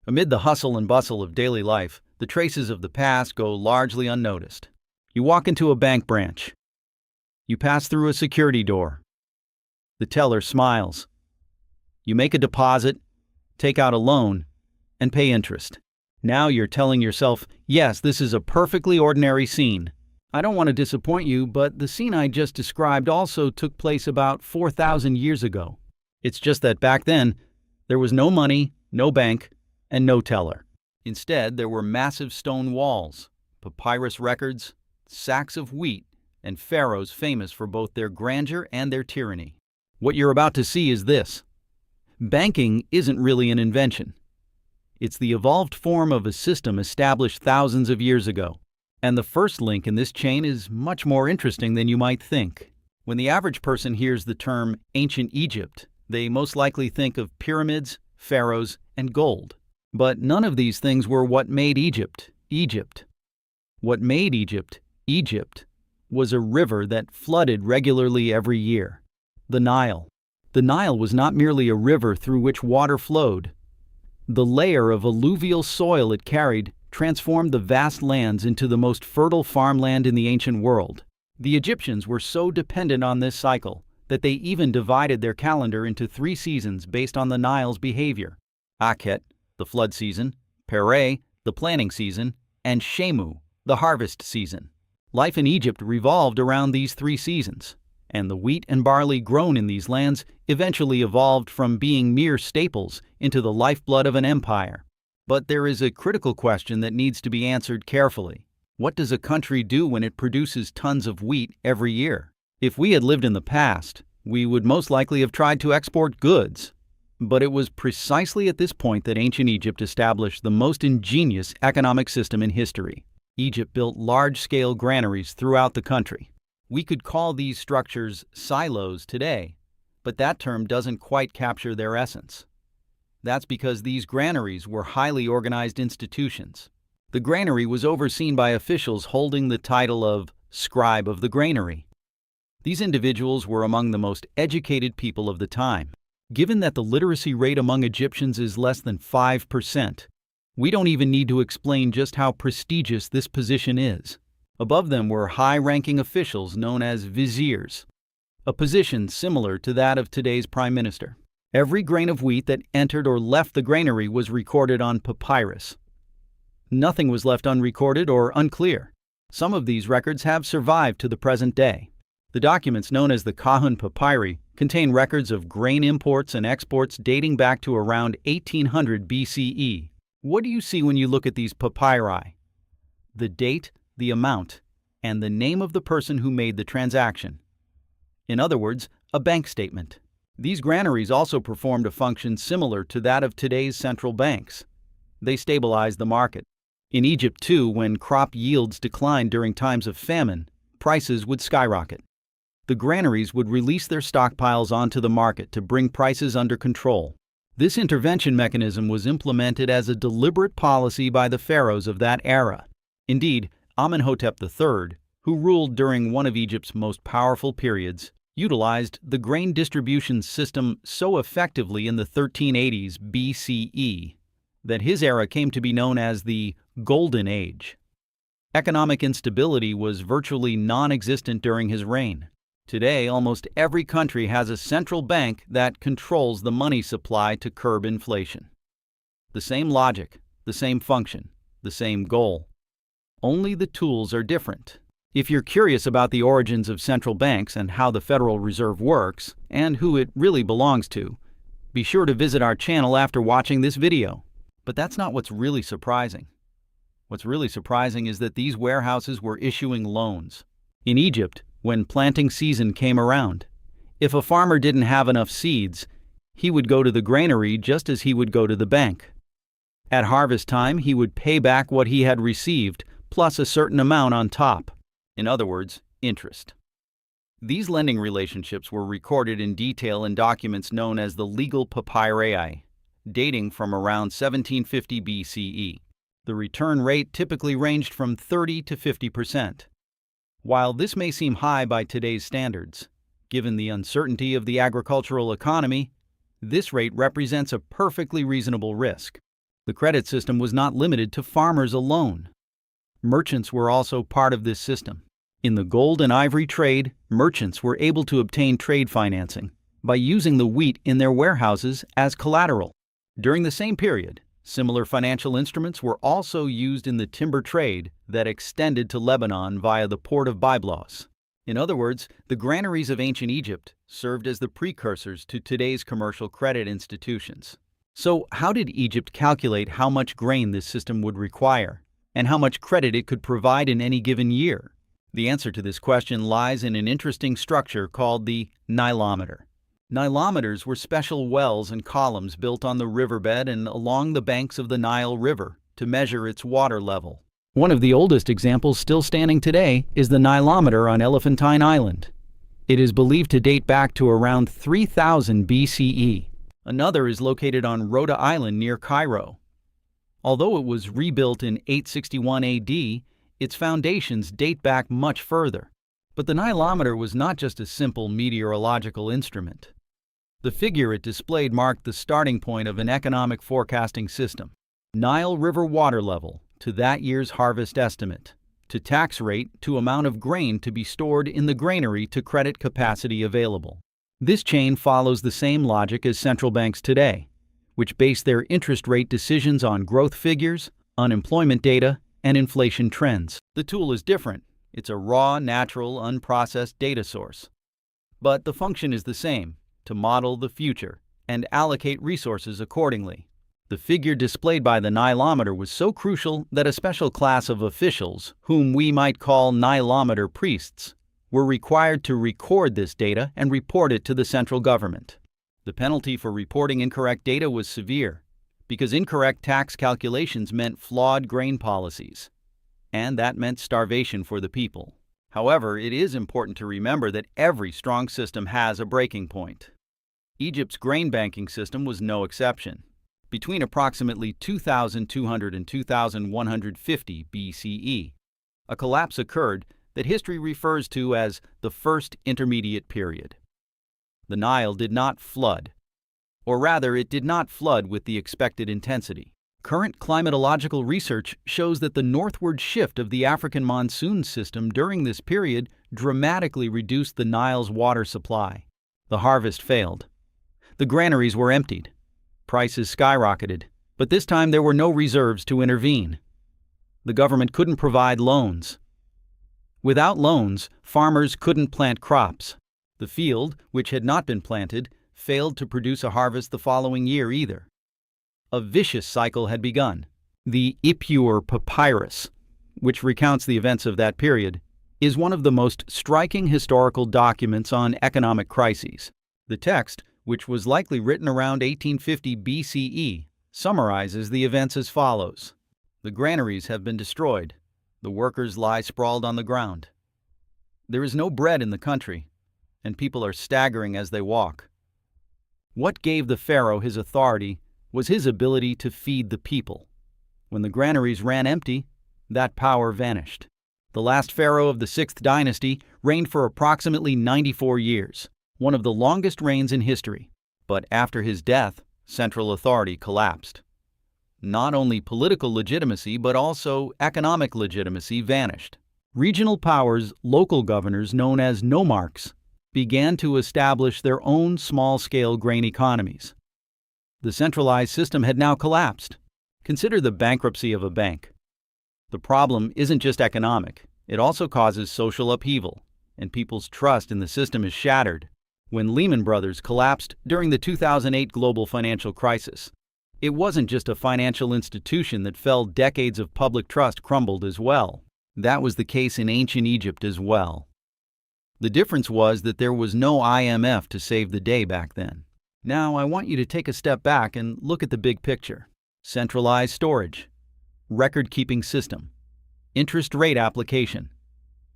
Amid the hustle and bustle of daily life, the traces of the past go largely unnoticed. You walk into a bank branch. You pass through a security door. The teller smiles. You make a deposit, take out a loan, and pay interest. Now you're telling yourself, yes, this is a perfectly ordinary scene. I don't want to disappoint you, but the scene I just described also took place about 4,000 years ago. It's just that back then, there was no money, no bank, and no teller. Instead, there were massive stone walls, papyrus records, sacks of wheat, and pharaohs famous for both their grandeur and their tyranny. What you're about to see is this. Banking isn't really an invention. It's the evolved form of a system established thousands of years ago. And the first link in this chain is much more interesting than you might think. When the average person hears the term ancient Egypt, they most likely think of pyramids, pharaohs, and gold. But none of these things were what made Egypt, Egypt. What made Egypt, Egypt, was a river that flooded regularly every year. The Nile. The Nile was not merely a river through which water flowed. The layer of alluvial soil it carried transformed the vast lands into the most fertile farmland in the ancient world. The Egyptians were so dependent on this cycle that they even divided their calendar into 3 seasons based on the Nile's behavior. Akhet, the flood season, Pere, the planting season, and Shemu, the harvest season. Life in Egypt revolved around these 3 seasons, and the wheat and barley grown in these lands eventually evolved from being mere staples into the lifeblood of an empire. But there is a critical question that needs to be answered carefully. What does a country do when it produces tons of wheat every year? If we had lived in the past, we would most likely have tried to export goods. But it was precisely at this point that ancient Egypt established the most ingenious economic system in history. Egypt built large-scale granaries throughout the country. We could call these structures silos today, but that term doesn't quite capture their essence. That's because these granaries were highly organized institutions. The granary was overseen by officials holding the title of scribe of the granary. These individuals were among the most educated people of the time. Given that the literacy rate among Egyptians is less than 5%, we don't even need to explain just how prestigious this position is. Above them were high-ranking officials known as viziers, a position similar to that of today's prime minister. Every grain of wheat that entered or left the granary was recorded on papyrus. Nothing was left unrecorded or unclear. Some of these records have survived to the present day. The documents known as the Kahun papyri contain records of grain imports and exports dating back to around 1800 BCE. What do you see when you look at these papyri? The date, the amount, and the name of the person who made the transaction. In other words, a bank statement. These granaries also performed a function similar to that of today's central banks. They stabilized the market. In Egypt, too, when crop yields declined during times of famine, prices would skyrocket. The granaries would release their stockpiles onto the market to bring prices under control. This intervention mechanism was implemented as a deliberate policy by the pharaohs of that era. Indeed, Amenhotep III, who ruled during one of Egypt's most powerful periods, utilized the grain distribution system so effectively in the 1380s BCE that his era came to be known as the Golden Age. Economic instability was virtually non-existent during his reign. Today, almost every country has a central bank that controls the money supply to curb inflation. The same logic, the same function, the same goal. Only the tools are different. If you're curious about the origins of central banks and how the Federal Reserve works, and who it really belongs to, be sure to visit our channel after watching this video. But that's not what's really surprising. What's really surprising is that these warehouses were issuing loans. In Egypt, when planting season came around, if a farmer didn't have enough seeds, he would go to the granary just as he would go to the bank. At harvest time, he would pay back what he had received, plus a certain amount on top. In other words, interest. These lending relationships were recorded in detail in documents known as the legal papyri, dating from around 1750 BCE. The return rate typically ranged from 30 to 50%. While this may seem high by today's standards, given the uncertainty of the agricultural economy, this rate represents a perfectly reasonable risk. The credit system was not limited to farmers alone. Merchants were also part of this system. In the gold and ivory trade, merchants were able to obtain trade financing by using the wheat in their warehouses as collateral. During the same period, similar financial instruments were also used in the timber trade that extended to Lebanon via the port of Byblos. In other words, the granaries of ancient Egypt served as the precursors to today's commercial credit institutions. So, how did Egypt calculate how much grain this system would require, and how much credit it could provide in any given year? The answer to this question lies in an interesting structure called the nilometer. Nilometers were special wells and columns built on the riverbed and along the banks of the Nile River to measure its water level. One of the oldest examples still standing today is the nilometer on Elephantine Island. It is believed to date back to around 3000 BCE. Another is located on Rhoda Island near Cairo. Although it was rebuilt in 861 AD, its foundations date back much further. But the nilometer was not just a simple meteorological instrument. The figure it displayed marked the starting point of an economic forecasting system. Nile River water level to that year's harvest estimate, to tax rate to amount of grain to be stored in the granary to credit capacity available. This chain follows the same logic as central banks today, which base their interest rate decisions on growth figures, unemployment data, and inflation trends. The tool is different. It's a raw, natural, unprocessed data source. But the function is the same, to model the future and allocate resources accordingly. The figure displayed by the nilometer was so crucial that a special class of officials, whom we might call nilometer priests, were required to record this data and report it to the central government. The penalty for reporting incorrect data was severe, because incorrect tax calculations meant flawed grain policies, and that meant starvation for the people. However, it is important to remember that every strong system has a breaking point. Egypt's grain banking system was no exception. Between approximately 2200 and 2150 BCE, a collapse occurred that history refers to as the First Intermediate Period. The Nile did not flood, or rather, it did not flood with the expected intensity. Current climatological research shows that the northward shift of the African monsoon system during this period dramatically reduced the Nile's water supply. The harvest failed. The granaries were emptied. Prices skyrocketed, but this time there were no reserves to intervene. The government couldn't provide loans. Without loans, farmers couldn't plant crops. The field, which had not been planted, failed to produce a harvest the following year either. A vicious cycle had begun. The Ipuwer papyrus, which recounts the events of that period, is one of the most striking historical documents on economic crises. The text, which was likely written around 1850 BCE, summarizes the events as follows. The granaries have been destroyed. The workers lie sprawled on the ground. There is no bread in the country, and people are staggering as they walk. What gave the pharaoh his authority was his ability to feed the people. When the granaries ran empty, that power vanished. The last pharaoh of the 6th dynasty reigned for approximately 94 years, one of the longest reigns in history. But after his death, central authority collapsed. Not only political legitimacy, but also economic legitimacy vanished. Regional powers, local governors known as nomarchs, began to establish their own small-scale grain economies. The centralized system had now collapsed. Consider the bankruptcy of a bank. The problem isn't just economic, it also causes social upheaval, and people's trust in the system is shattered. When Lehman Brothers collapsed during the 2008 global financial crisis, it wasn't just a financial institution that fell, decades of public trust crumbled as well. That was the case in ancient Egypt as well. The difference was that there was no IMF to save the day back then. Now I want you to take a step back and look at the big picture. Centralized storage, record-keeping system, interest rate application,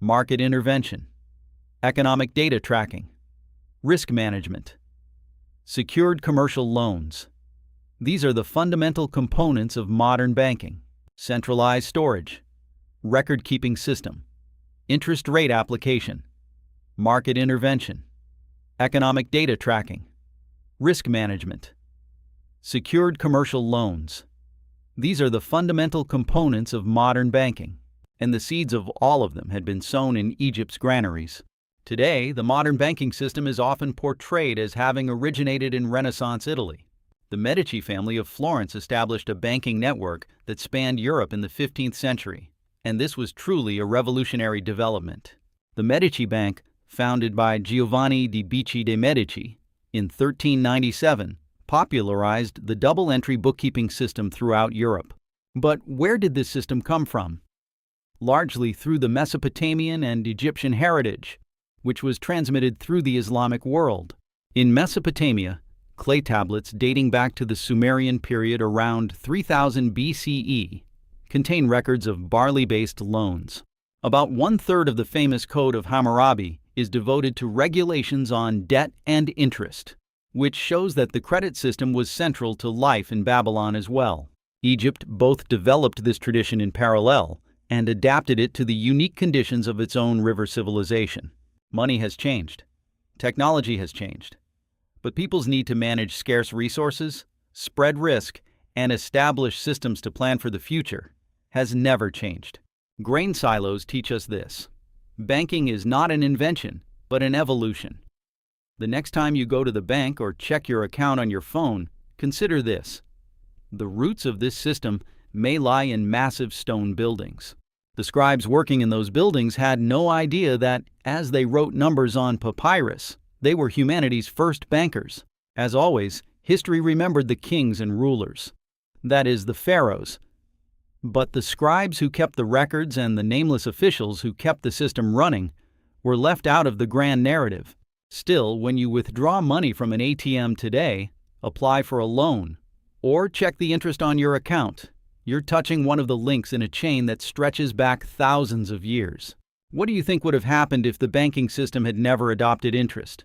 market intervention, economic data tracking, risk management, secured commercial loans. These are the fundamental components of modern banking. Centralized storage, record-keeping system, interest rate application, market intervention, economic data tracking, risk management, secured commercial loans. These are the fundamental components of modern banking, and the seeds of all of them had been sown in Egypt's granaries. Today, the modern banking system is often portrayed as having originated in Renaissance Italy. The Medici family of Florence established a banking network that spanned Europe in the 15th century, and this was truly a revolutionary development. The Medici Bank, founded by Giovanni di Bicci de' Medici in 1397, popularized the double-entry bookkeeping system throughout Europe. But where did this system come from? Largely through the Mesopotamian and Egyptian heritage, which was transmitted through the Islamic world. In Mesopotamia, clay tablets dating back to the Sumerian period around 3000 BCE contain records of barley-based loans. About one-third of the famous Code of Hammurabi is devoted to regulations on debt and interest, which shows that the credit system was central to life in Babylon as well. Egypt both developed this tradition in parallel and adapted it to the unique conditions of its own river civilization. Money has changed. Technology has changed. But people's need to manage scarce resources, spread risk, and establish systems to plan for the future has never changed. Grain silos teach us this. Banking is not an invention, but an evolution. The next time you go to the bank or check your account on your phone, consider this. The roots of this system may lie in massive stone buildings. The scribes working in those buildings had no idea that, as they wrote numbers on papyrus, they were humanity's first bankers. As always, history remembered the kings and rulers. That is, the pharaohs. But the scribes who kept the records and the nameless officials who kept the system running were left out of the grand narrative. Still, when you withdraw money from an ATM today, apply for a loan, or check the interest on your account, you're touching one of the links in a chain that stretches back thousands of years. What do you think would have happened if the banking system had never adopted interest?